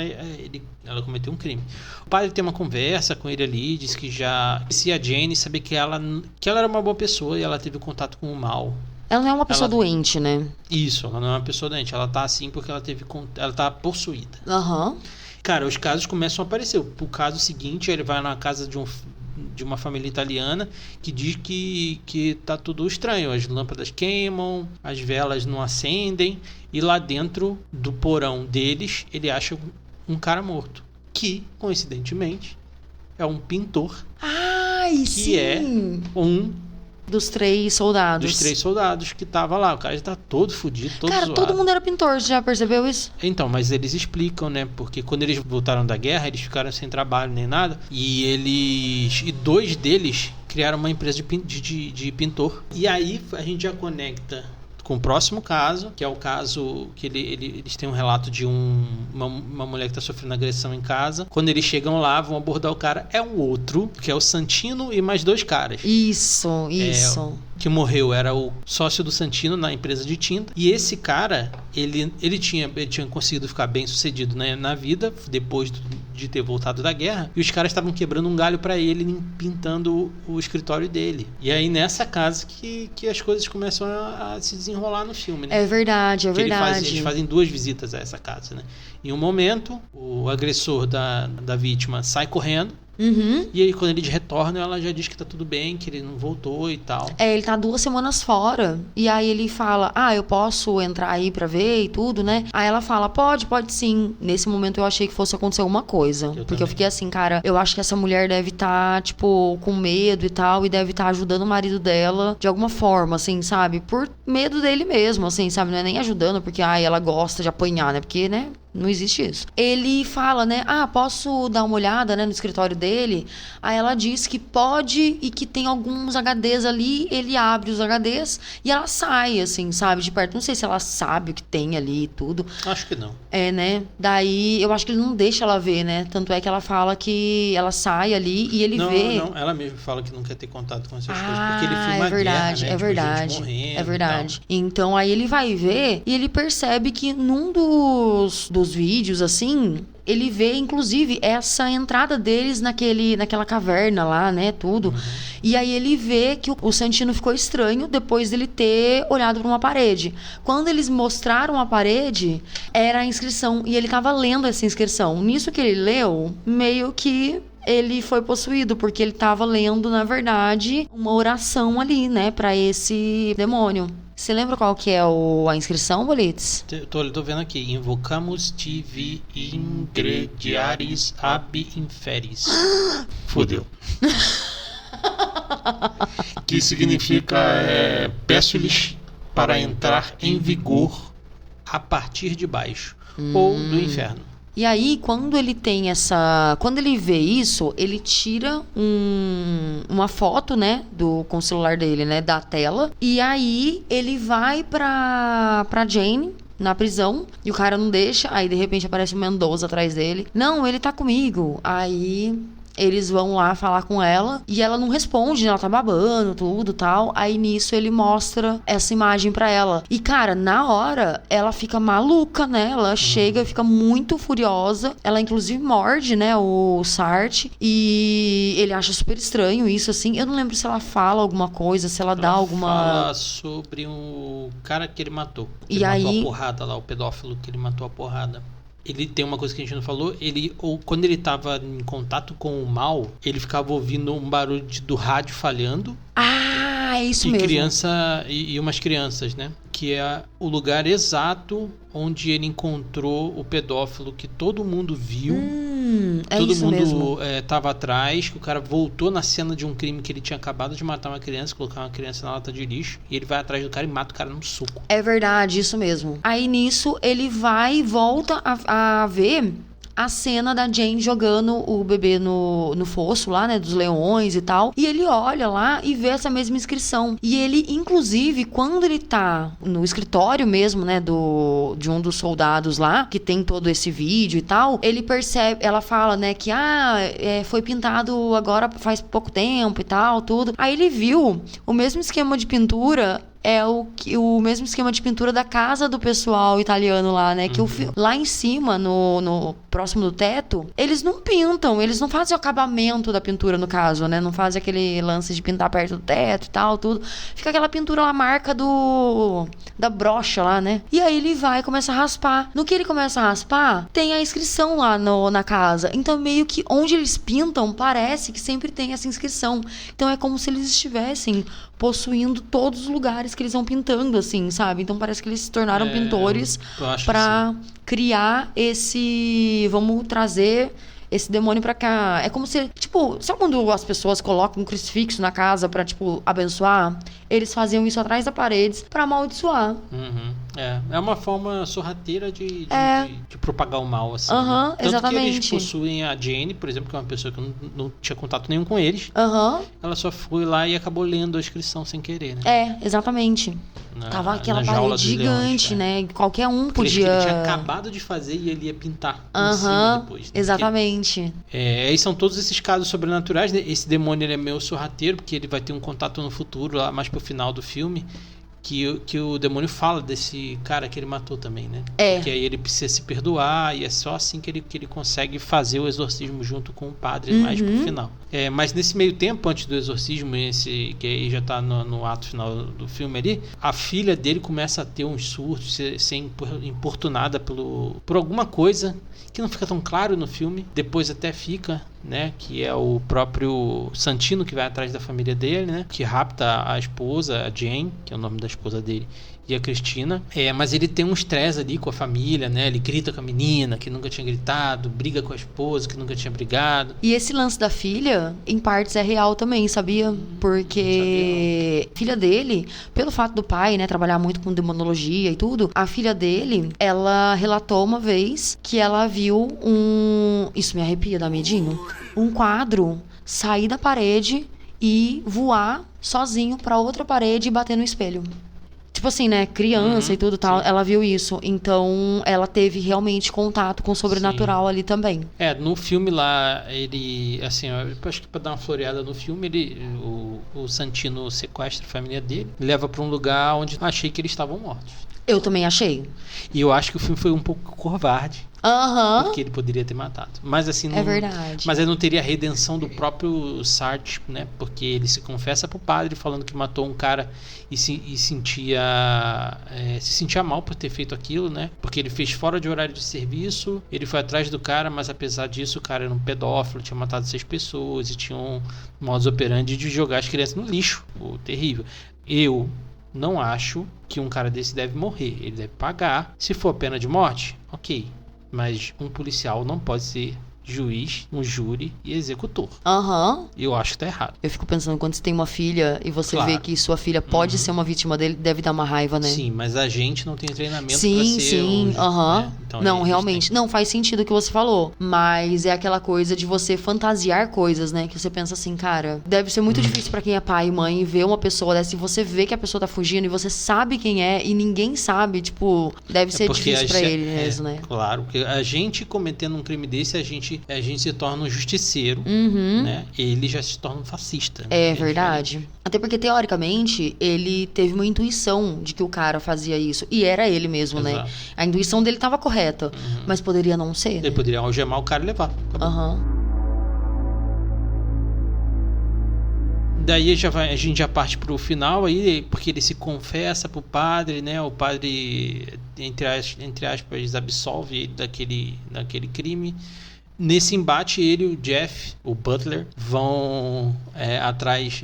ela cometeu um crime. O padre tem uma conversa com ele ali, diz que já conhecia a Jane, sabia que ela era uma boa pessoa e ela teve contato com o mal. Ela não é uma pessoa doente, né? Isso, ela não é uma pessoa doente. Ela tá assim porque ela tá possuída. Aham. Cara, os casos começam a aparecer. O caso seguinte, ele vai na casa de uma família italiana que diz que tá tudo estranho. As lâmpadas queimam, as velas não acendem. E lá dentro do porão deles, ele acha um cara morto. Que, coincidentemente, é um pintor. Ai, que sim! É um dos 3 soldados. Dos 3 soldados que tava lá. O cara já tá todo fudido, todo zoado. Cara, todo mundo era pintor, você já percebeu isso? Então, mas eles explicam, né? Porque quando eles voltaram da guerra, eles ficaram sem trabalho nem nada. E 2 deles criaram uma empresa de pintor. E aí a gente já conecta com o próximo caso, que é o caso que eles têm um relato de uma mulher que está sofrendo agressão em casa. Quando eles chegam lá, vão abordar o cara. É um outro, que é o Santino e mais 2 caras. Isso. Que morreu era o sócio do Santino na empresa de tinta. E esse cara, ele tinha conseguido ficar bem sucedido na vida, depois de ter voltado da guerra. E os caras estavam quebrando um galho pra ele, pintando o escritório dele. E aí nessa casa que as coisas começam a se desenrolar no filme, né? É verdade. Eles fazem 2 visitas a essa casa, né? Em um momento, o agressor da vítima sai correndo. Uhum. E aí quando eles retornam, ela já diz que tá tudo bem, que ele não voltou e tal. Ele tá 2 semanas fora. E aí ele fala, eu posso entrar aí pra ver e tudo, né? Aí ela fala, pode sim. Nesse momento eu achei que fosse acontecer alguma coisa. Porque eu fiquei assim, cara, eu acho que essa mulher deve estar, tipo, com medo e tal. E deve estar ajudando o marido dela de alguma forma, assim, sabe? Por medo dele mesmo, assim, sabe? Não é nem ajudando porque, ela gosta de apanhar, né? Porque, né? Não existe isso. Ele fala, né? Posso dar uma olhada, né, no escritório dele? Aí ela diz que pode e que tem alguns HDs ali. Ele abre os HDs e ela sai, assim, sabe? De perto. Não sei se ela sabe o que tem ali e tudo. Acho que não. Né? Daí, eu acho que ele não deixa ela ver, né? Tanto é que ela fala que ela sai ali e ele vê... Não, ela mesmo fala que não quer ter contato com essas coisas. Porque ele filma é verdade, a guerra, né? É verdade, Tipo, gente morrendo, é verdade. Então, aí ele vai ver e ele percebe que num dos vídeos, assim, ele vê, inclusive, essa entrada deles naquela caverna lá, né, tudo. Uhum. E aí ele vê que o Santino ficou estranho depois dele ter olhado para uma parede. Quando eles mostraram a parede, era a inscrição, e ele tava lendo essa inscrição. Nisso que ele leu, meio que ele foi possuído, porque ele tava lendo, na verdade, uma oração ali, né, para esse demônio. Você lembra qual que é a inscrição, Bolitz? Tô vendo aqui. Invocamos tivi ingrediaris ab inferis. Fodeu. Que significa peço-lhes para entrar em vigor a partir de baixo ou do inferno. E aí, quando ele vê isso, ele tira uma foto, né, com o celular dele, né, da tela. E aí, ele vai pra Jane, na prisão, e o cara não deixa. Aí, de repente, aparece o Mendoza atrás dele. Não, ele tá comigo. Aí... eles vão lá falar com ela e ela não responde, né? Ela tá babando, tudo, tal. Aí nisso ele mostra essa imagem pra ela. E, cara, na hora, ela fica maluca, né? Ela chega, fica muito furiosa. Ela, inclusive, morde, né? O Sartre. E ele acha super estranho isso, assim. Eu não lembro se ela fala alguma coisa, se ela dá alguma... fala sobre o cara que ele matou. Ele matou a porrada lá, o pedófilo que ele matou a porrada. Ele tem uma coisa que a gente não falou, quando ele estava em contato com o mal, ele ficava ouvindo um barulho do rádio falhando. É isso mesmo. E umas crianças, né? Que é o lugar exato onde ele encontrou o pedófilo que todo mundo viu. Todo mundo tava atrás, que o cara voltou na cena de um crime que ele tinha acabado de matar uma criança, colocar uma criança na lata de lixo, e ele vai atrás do cara e mata o cara num soco. É verdade, isso mesmo. Aí nisso ele vai e volta a ver a cena da Jane jogando o bebê no fosso lá, né, dos leões e tal. E ele olha lá e vê essa mesma inscrição. E ele, inclusive, quando ele tá no escritório mesmo, né, de um dos soldados lá, que tem todo esse vídeo e tal, ele percebe, ela fala, né, que foi pintado agora faz pouco tempo e tal, tudo. Aí ele viu o mesmo esquema de pintura, o mesmo esquema de pintura da casa do pessoal italiano lá, né? Que lá em cima, no próximo do teto, eles não pintam, eles não fazem o acabamento da pintura, no caso, né? Não fazem aquele lance de pintar perto do teto e tal, tudo. Fica aquela pintura lá, a marca da brocha lá, né? E aí ele vai e começa a raspar. No que ele começa a raspar, tem a inscrição lá na casa. Então, meio que onde eles pintam, parece que sempre tem essa inscrição. Então, é como se eles estivessem possuindo todos os lugares que eles vão pintando, assim, sabe? Então parece que eles se tornaram pintores pra criar esse... Vamos trazer esse demônio pra cá. É como se, tipo, sabe quando as pessoas colocam um crucifixo na casa pra, tipo, abençoar? Eles faziam isso atrás das paredes pra amaldiçoar. É uma forma sorrateira de propagar o mal, assim. Né? Tanto exatamente. que eles possuem a Jane, por exemplo, que é uma pessoa que não tinha contato nenhum com eles. Ela só foi lá e acabou lendo a inscrição sem querer, né? Exatamente. Tava aquela parede gigante, né? Qualquer um podia... Ele tinha acabado de fazer e ele ia pintar em cima depois. Né? Exatamente. Aí são todos esses casos sobrenaturais, né? Esse demônio ele é meio sorrateiro, porque ele vai ter um contato no futuro, lá mais pro final do filme, que o demônio fala desse cara que ele matou também, né? Porque aí ele precisa se perdoar e é só assim que ele consegue fazer o exorcismo junto com o padre mais pro final. Mas nesse meio tempo, antes do exorcismo, que aí já tá no ato final do filme ali, a filha dele começa a ter uns surtos, ser importunada por alguma coisa que não fica tão claro no filme, depois até fica, né, que é o próprio Santino que vai atrás da família dele, né, que rapta a esposa, a Jane, que é o nome da esposa dele, e a Cristina. Mas ele tem um estresse ali com a família, né, ele grita com a menina que nunca tinha gritado, briga com a esposa que nunca tinha brigado. E esse lance da filha, em partes, é real também, sabia? Porque a filha dele, pelo fato do pai, né, trabalhar muito com demonologia e tudo, a filha dele, ela relatou uma vez que ela viu isso me arrepia, dá medinho, um quadro sair da parede e voar sozinho pra outra parede e bater no espelho. Tipo assim, né? Criança e tudo tal. Sim. Ela viu isso. Então, ela teve realmente contato com o sobrenatural ali também. No filme lá, ele... Assim, eu acho que pra dar uma floreada no filme, o Santino sequestra a família dele, leva pra um lugar onde eu achei que eles estavam mortos. Eu também achei. E eu acho que o filme foi um pouco covarde. Porque ele poderia ter matado. Mas assim, não, é verdade. Mas aí não teria a redenção do próprio Sartre, né? Porque ele se confessa pro padre falando que matou um cara e se sentia mal por ter feito aquilo, né? Porque ele fez fora de horário de serviço, ele foi atrás do cara, mas apesar disso o cara era um pedófilo, tinha matado 6 pessoas e tinha um modus operandi de jogar as crianças no lixo. Terrível. Eu não acho que um cara desse deve morrer. Ele deve pagar. Se for pena de morte, ok. Mas um policial não pode ser juiz, um júri e executor. Eu acho que tá errado. Eu fico pensando, quando você tem uma filha e você vê que sua filha pode ser uma vítima dele, deve dar uma raiva, né? Sim, mas a gente não tem treinamento pra ser né? Então, não, realmente. Não, faz sentido o que você falou. Mas é aquela coisa de você fantasiar coisas, né? Que você pensa assim, cara, deve ser muito difícil pra quem é pai e mãe ver uma pessoa dessa e você vê que a pessoa tá fugindo e você sabe quem é e ninguém sabe, tipo, deve ser difícil pra ele mesmo, né? Claro, porque a gente cometendo um crime desse, a gente se torna um justiceiro, né? Ele já se torna um fascista. É verdade. Até porque, teoricamente, ele teve uma intuição de que o cara fazia isso. E era ele mesmo, né? A intuição dele tava correta. Mas poderia não ser, né? Ele poderia algemar o cara e levar. Daí a gente já parte pro final aí, porque ele se confessa pro padre, né? O padre, entre aspas, absolve ele daquele crime. Nesse embate, ele e o Jeff, o Butler, vão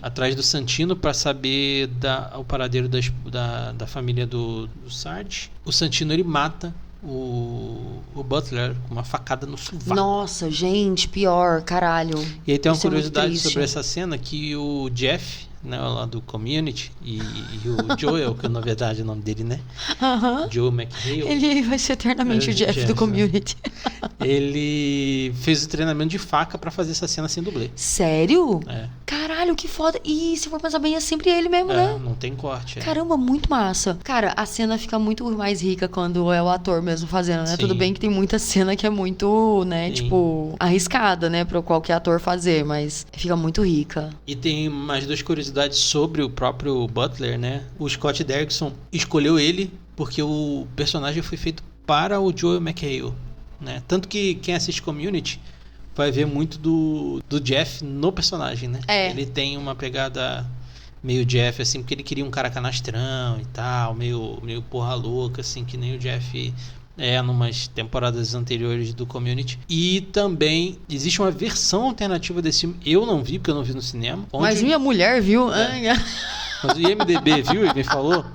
atrás do Santino para saber o paradeiro da família do Sarge. O Santino, ele mata o Butler com uma facada no sovaco. Nossa, gente, pior, caralho. E aí tem uma curiosidade sobre essa cena, que o Jeff, né, lá do Community, e o Joel, que na verdade é o nome dele, né? Aham. Joel McHale. Ele vai ser eternamente o Jeff do Community. Ele fez o treinamento de faca pra fazer essa cena sem dublê. Sério? É. Caralho, que foda. E se for pensar bem, é sempre ele mesmo, né? Não tem corte. Caramba, muito massa. Cara, a cena fica muito mais rica quando é o ator mesmo fazendo, né? Sim. Tudo bem que tem muita cena que é muito, né, Sim. tipo, arriscada, né, pra qualquer ator fazer, mas fica muito rica. E tem mais duas curiosidades sobre o próprio Butler, né? O Scott Derrickson escolheu ele porque o personagem foi feito para o Joel McHale, né? Tanto que quem assiste Community vai ver muito do Jeff no personagem, né? É. Ele tem uma pegada meio Jeff, assim, porque ele queria um cara canastrão e tal, meio porra louca, assim, que nem o Jeff numas temporadas anteriores do Community. E também existe uma versão alternativa desse filme, eu não vi, porque eu não vi no cinema. Mas minha mulher viu. Mas o IMDB viu e me falou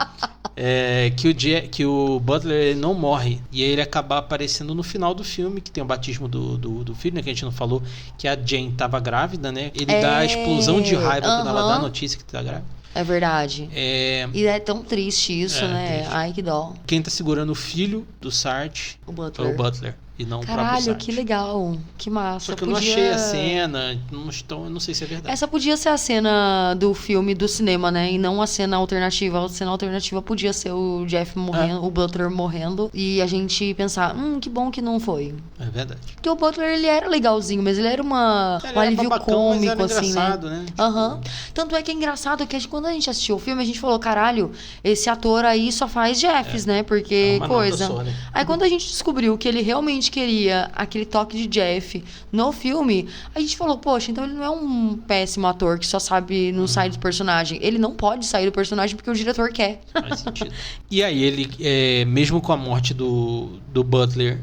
que o Butler ele não morre. E aí ele acaba aparecendo no final do filme, que tem o batismo do filho, né? Que a gente não falou, que a Jane tava grávida, né? Ele dá a explosão de raiva quando ela dá a notícia que tá grávida. É verdade. E é tão triste isso, né? Triste. Ai, que dó. Quem tá segurando o filho do Sarge O Butler. é o Butler. E não o próprio Caralho, Sarge. que legal. Que massa. Só que eu não achei a cena, eu não sei se é verdade. Essa podia ser a cena do filme do cinema, né? E não a cena alternativa. A cena alternativa podia ser o Jeff morrendo, o Butler morrendo. E a gente pensar, que bom que não foi. É verdade. Porque o Butler, ele era legalzinho, mas ele era um alívio cômico, mas era assim, engraçado, né? né? Tipo, Aham. Tanto é que é engraçado que quando a gente assistiu o filme, a gente falou, caralho, esse ator aí só faz Jeffs, né? Porque uma coisa. nota só, né? Aí quando a gente descobriu que ele realmente queria aquele toque de Jeff no filme, a gente falou, poxa, então ele não é um péssimo ator que só sabe, não sai do personagem. Ele não pode sair do personagem porque o diretor quer. Faz sentido. E aí ele, mesmo com a morte do Butler,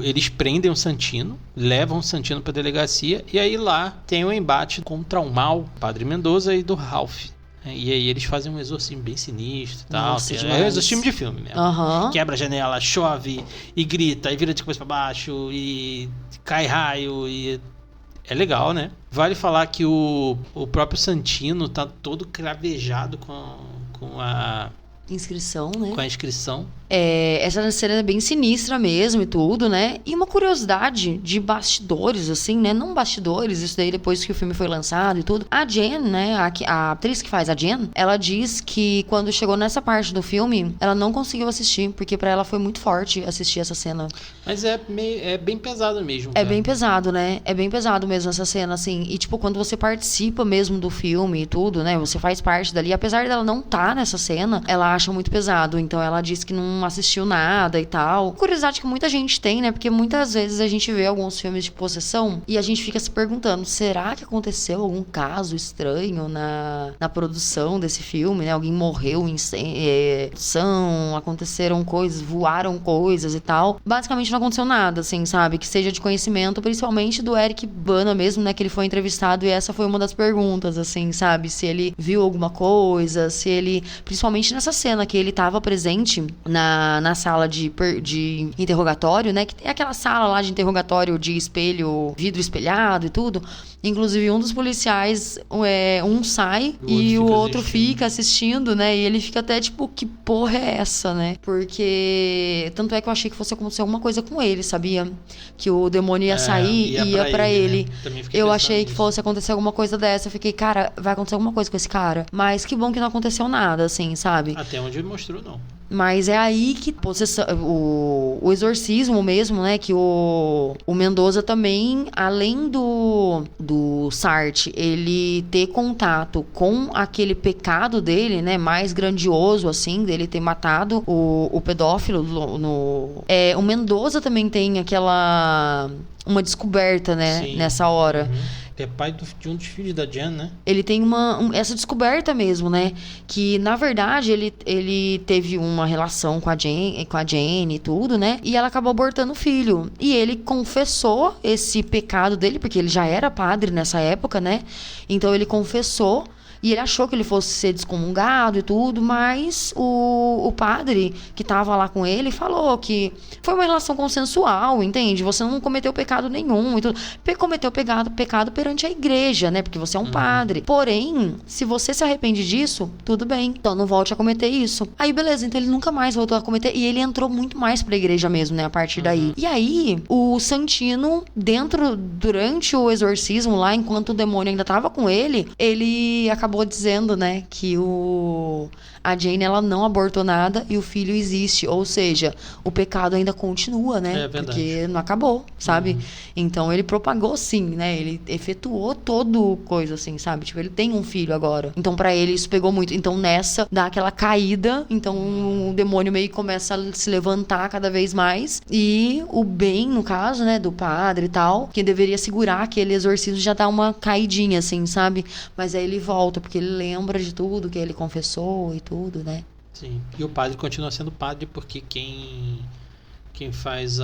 eles prendem o Santino, levam o Santino pra delegacia, e aí lá tem um embate contra o Mal, Padre Mendoza e do Ralph. E aí eles fazem um exorcismo bem sinistro e tal. Nossa, É um demais. exorcismo de filme mesmo. Aham. Quebra a janela, chove e grita, e vira de cabeça pra baixo, e cai raio, e é legal, né? Vale falar que o próprio Santino tá todo cravejado com a Inscrição, né? com a inscrição. Essa cena é bem sinistra mesmo e tudo, né? E uma curiosidade de bastidores, assim, né? Não bastidores, isso daí depois que o filme foi lançado e tudo. A Jen, né? A atriz que faz a Jen, ela diz que quando chegou nessa parte do filme, ela não conseguiu assistir, porque pra ela foi muito forte assistir essa cena. Mas é bem pesado mesmo. É bem pesado, né? É bem pesado mesmo essa cena, assim. E, tipo, quando você participa mesmo do filme e tudo, né? Você faz parte dali. Apesar dela não estar nessa cena, ela acha muito pesado. Então, ela diz que não assistiu nada e tal. Curiosidade que muita gente tem, né? Porque muitas vezes a gente vê alguns filmes de possessão e a gente fica se perguntando, será que aconteceu algum caso estranho na produção desse filme, né? Alguém morreu em produção, aconteceram coisas, voaram coisas e tal. Basicamente não aconteceu nada, assim, sabe? Que seja de conhecimento, principalmente do Eric Bana mesmo, né? Que ele foi entrevistado e essa foi uma das perguntas, assim, sabe? Se ele viu alguma coisa, se ele... Principalmente nessa cena que ele tava presente na sala de interrogatório, né? Que tem aquela sala lá de interrogatório de espelho, vidro espelhado e tudo. Inclusive, um dos policiais, um sai e o outro fica assistindo, né? E ele fica até tipo, que porra é essa, né? Porque... Tanto é que eu achei que fosse acontecer alguma coisa com ele, sabia? Que o demônio ia sair e ia pra ele. Né? Eu achei que fosse acontecer alguma coisa dessa. Eu fiquei, cara, vai acontecer alguma coisa com esse cara. Mas que bom que não aconteceu nada, assim, sabe? Até onde ele mostrou, não. Mas é aí que o exorcismo mesmo, né? Que o Mendoza também, além do Sartre, ele ter contato com aquele pecado dele, né? Mais grandioso, assim, dele ter matado o pedófilo. O Mendoza também tem uma descoberta, né? Sim. Nessa hora. Uhum. É pai de um dos filhos da Jen, né? Ele tem essa descoberta mesmo, né? Que, na verdade, ele teve uma relação com a Jane e tudo, né? E ela acabou abortando o filho. E ele confessou esse pecado dele, porque ele já era padre nessa época, né? Então, ele confessou E ele achou que ele fosse ser descomungado e tudo, mas o padre que tava lá com ele falou que foi uma relação consensual, entende? Você não cometeu pecado nenhum e tudo. Cometeu pecado perante a igreja, né? Porque você é um padre. Porém, se você se arrepende disso, tudo bem. Então não volte a cometer isso. Aí, beleza, então ele nunca mais voltou a cometer. E ele entrou muito mais pra igreja mesmo, né? A partir daí. E aí, o Santino, durante o exorcismo lá, enquanto o demônio ainda tava com ele acabou dizendo, né, que a Jane, ela não abortou nada e o filho existe. Ou seja, o pecado ainda continua, né? É verdade. Porque não acabou, sabe? Então ele propagou sim, né? Ele efetuou todo coisa assim, sabe? Tipo, ele tem um filho agora. Então pra ele isso pegou muito. Então nessa, dá aquela caída. Então o demônio meio que começa a se levantar cada vez mais. E o bem, no caso, né? Do padre e tal, que deveria segurar aquele exorcismo, já dá uma caidinha, assim, sabe? Mas aí ele volta, porque ele lembra de tudo que ele confessou e tudo, né? Sim. E o padre continua sendo padre porque quem faz o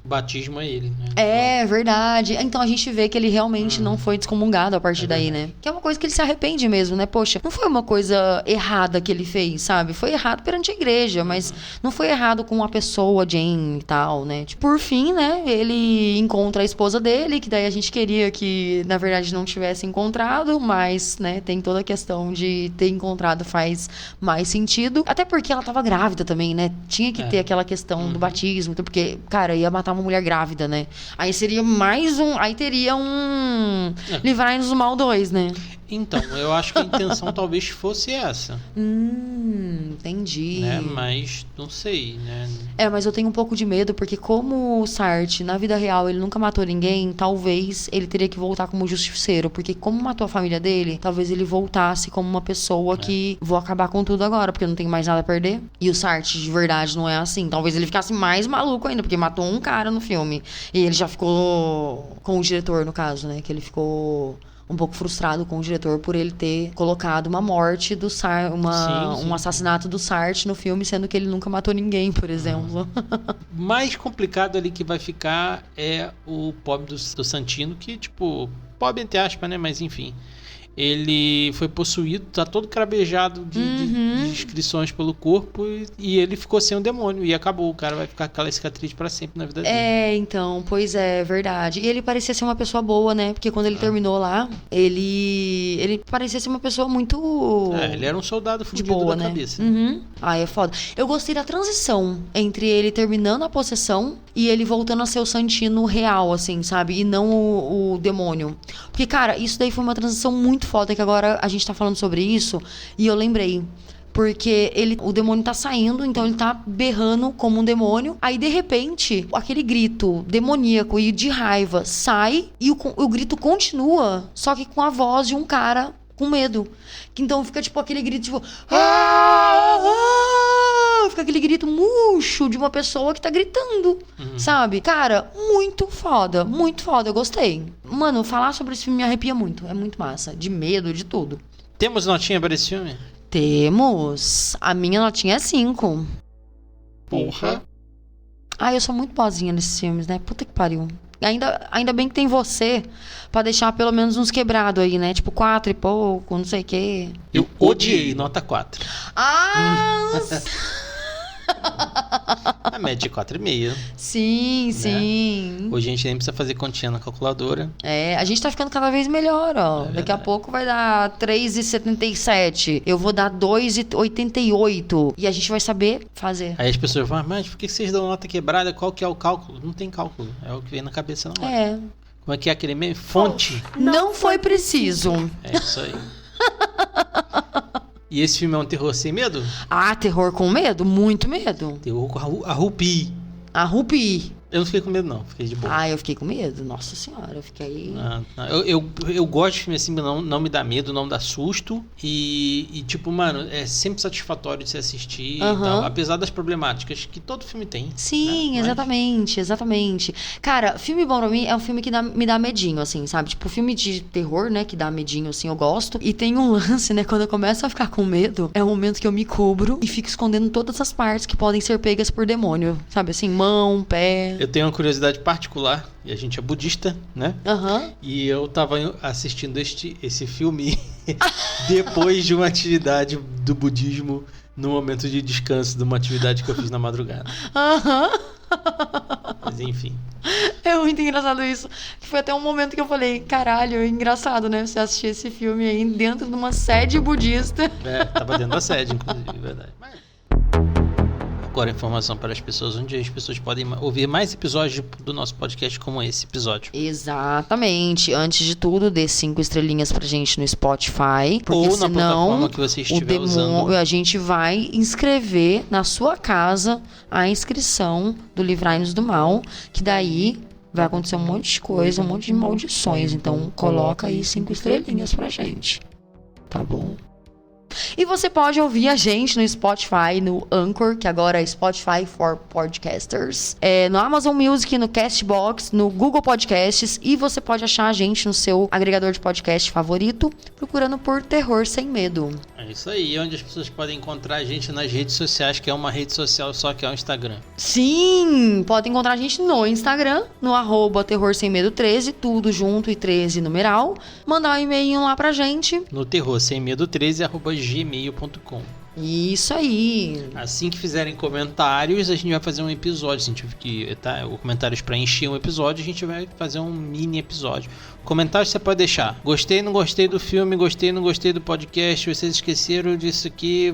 batismo é ele, né? É verdade. Então a gente vê que ele realmente não foi descomungado a partir daí, né? Que é uma coisa que ele se arrepende mesmo, né? Poxa, não foi uma coisa errada que ele fez, sabe? Foi errado perante a igreja, mas não foi errado com a pessoa, Jane e tal, né? Tipo, por fim, né? Ele encontra a esposa dele, que daí a gente queria que, na verdade, não tivesse encontrado, mas, né? Tem toda a questão de ter encontrado faz mais sentido. Até porque ela tava grávida também, né? Tinha que ter aquela questão do batismo, porque, cara, ia matar uma mulher grávida, né? Aí seria mais um... Aí teria um... Livrai-nos do Mal 2, né? Então, eu acho que a intenção talvez fosse essa. Entendi. Né? Mas, não sei, né? Mas eu tenho um pouco de medo, porque como o Sartre, na vida real, ele nunca matou ninguém, talvez ele teria que voltar como justiceiro, porque como matou a família dele, talvez ele voltasse como uma pessoa que vou acabar com tudo agora, porque eu não tenho mais nada a perder. E o Sartre, de verdade, não é assim. Talvez ele ficasse mais maluco ainda, porque matou um cara no filme. E ele já ficou com o diretor, no caso, né? Que ele ficou um pouco frustrado com o diretor por ele ter colocado uma morte do um assassinato do Sartre no filme, sendo que ele nunca matou ninguém, por exemplo. Mais complicado ali que vai ficar é o pobre do Santino, que, tipo, pobre entre aspas, né? Mas enfim. Ele foi possuído, tá todo crabejado de inscrições pelo corpo e ele ficou sem o demônio e acabou. O cara vai ficar com aquela cicatriz pra sempre na vida dele. Então, pois é, verdade. E ele parecia ser uma pessoa boa, né? Porque quando ele terminou lá, ele parecia ser uma pessoa muito... ele era um soldado de fudido boa, da né? cabeça. É foda. Eu gostei da transição entre ele terminando a possessão e ele voltando a ser o Santino real, assim, sabe? E não o demônio. Porque, cara, isso daí foi uma transição muito foda, que agora a gente tá falando sobre isso e eu lembrei. Porque o demônio tá saindo, então ele tá berrando como um demônio. Aí, de repente, aquele grito demoníaco e de raiva sai e o grito continua, só que com a voz de um cara com medo. Então fica tipo aquele grito, tipo... Fica aquele grito murcho de uma pessoa que tá gritando, sabe? Cara, muito foda, eu gostei. Mano, falar sobre esse filme me arrepia muito, é muito massa. De medo, de tudo. Temos notinha para esse filme? Temos. A minha notinha é 5. Porra. Eu sou muito boazinha nesses filmes, né? Puta que pariu. Ainda bem que tem você pra deixar pelo menos uns quebrados aí, né? Tipo 4 e pouco, não sei o quê. Eu odiei, nota 4. A média é 4,5. Sim, sim. Hoje a gente nem precisa fazer continha na calculadora. A gente tá ficando cada vez melhor, ó. Daqui a pouco vai dar 3,77. Eu vou dar 2,88. E a gente vai saber fazer. Aí as pessoas falam, mas por que vocês dão nota quebrada? Qual que é o cálculo? Não tem cálculo. É o que vem na cabeça na hora. Como é que é aquele meme? Fonte. Não foi preciso. É isso aí. E esse filme é um terror sem medo? Terror com medo? Muito medo. Terror com a Rupi. A Rupi. Eu não fiquei com medo, não. Fiquei de boa. Eu fiquei com medo. Nossa senhora, eu fiquei... Eu gosto de filme assim, não me dá medo, não me dá susto. E tipo, mano, é sempre satisfatório de se assistir e tal. Apesar das problemáticas que todo filme tem. Sim, né? exatamente. Cara, filme bom pra mim é um filme que me dá medinho, assim, sabe? Tipo, filme de terror, né, que dá medinho, assim, eu gosto. E tem um lance, né, quando eu começo a ficar com medo, é o momento que eu me cubro e fico escondendo todas as partes que podem ser pegas por demônio. Sabe, assim, mão, pé... Eu tenho uma curiosidade particular, e a gente é budista, né? Aham. E eu tava assistindo esse filme depois de uma atividade do budismo, no momento de descanso de uma atividade que eu fiz na madrugada. Aham. Mas enfim. É muito engraçado isso. Foi até um momento que eu falei, caralho, é engraçado, né? Você assistir esse filme aí dentro de uma sede budista. Tava dentro da sede, inclusive, verdade. Agora, informação para as pessoas, onde as pessoas podem ouvir mais episódios do nosso podcast como esse episódio. Exatamente. Antes de tudo, dê 5 estrelinhas pra gente no Spotify. Porque ou na senão, plataforma que você estiver usando. A gente vai inscrever na sua casa a inscrição do Livrai-nos do Mal, que daí vai acontecer um monte de coisa, um monte de maldições. Então, coloca aí 5 estrelinhas pra gente. Tá bom? E você pode ouvir a gente no Spotify, no Anchor, que agora é Spotify for Podcasters, no Amazon Music, no Castbox, no Google Podcasts, e você pode achar a gente no seu agregador de podcast favorito, procurando por Terror Sem Medo. É isso aí, onde as pessoas podem encontrar a gente nas redes sociais, que é uma rede social só, que é o Instagram. Sim, pode encontrar a gente no Instagram, no @Terror Sem Medo 13, tudo junto e 13 numeral. Mandar um e-mail lá pra gente. No terrorsemmedo13@gmail.com. Isso aí. Assim que fizerem comentários, a gente vai fazer um episódio. Se a gente tiver que comentários para encher um episódio, a gente vai fazer um mini episódio. Comentários você pode deixar. Gostei, não gostei do filme, gostei, não gostei do podcast, vocês esqueceram disso aqui,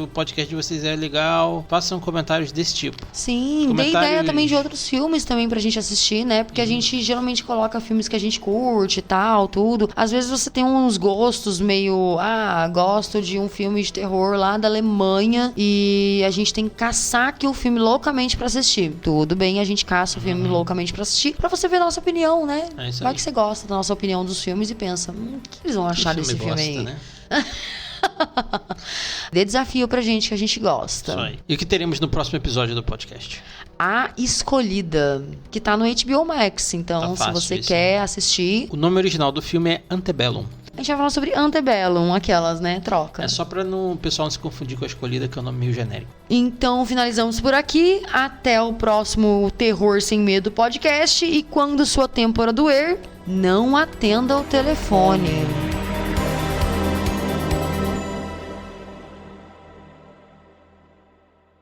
o podcast de vocês é legal. Façam comentários desse tipo. Sim, dê ideia também de outros filmes também pra gente assistir, né? Porque a gente geralmente coloca filmes que a gente curte e tal, tudo. Às vezes você tem uns gostos meio, gosto de um filme de terror lá da Alemanha e a gente tem que caçar aqui o filme loucamente pra assistir. Tudo bem, a gente caça o filme loucamente pra assistir, pra você ver a nossa opinião, né? É isso Vai aí. que você gosta da nossa opinião dos filmes e pensa, o que eles vão achar desse filme aí? Né? Dê desafio pra gente que a gente gosta. Isso aí. E o que teremos no próximo episódio do podcast? A Escolhida, que tá no HBO Max. Então, Tá se você isso, quer assistir... O nome original do filme é Antebellum. A gente vai falar sobre Antebellum, aquelas, né? Troca. É só pra o pessoal não se confundir com a Escolhida, que é um nome meio genérico. Então, finalizamos por aqui. Até o próximo Terror Sem Medo podcast. E quando sua têmpora doer, não atenda o telefone.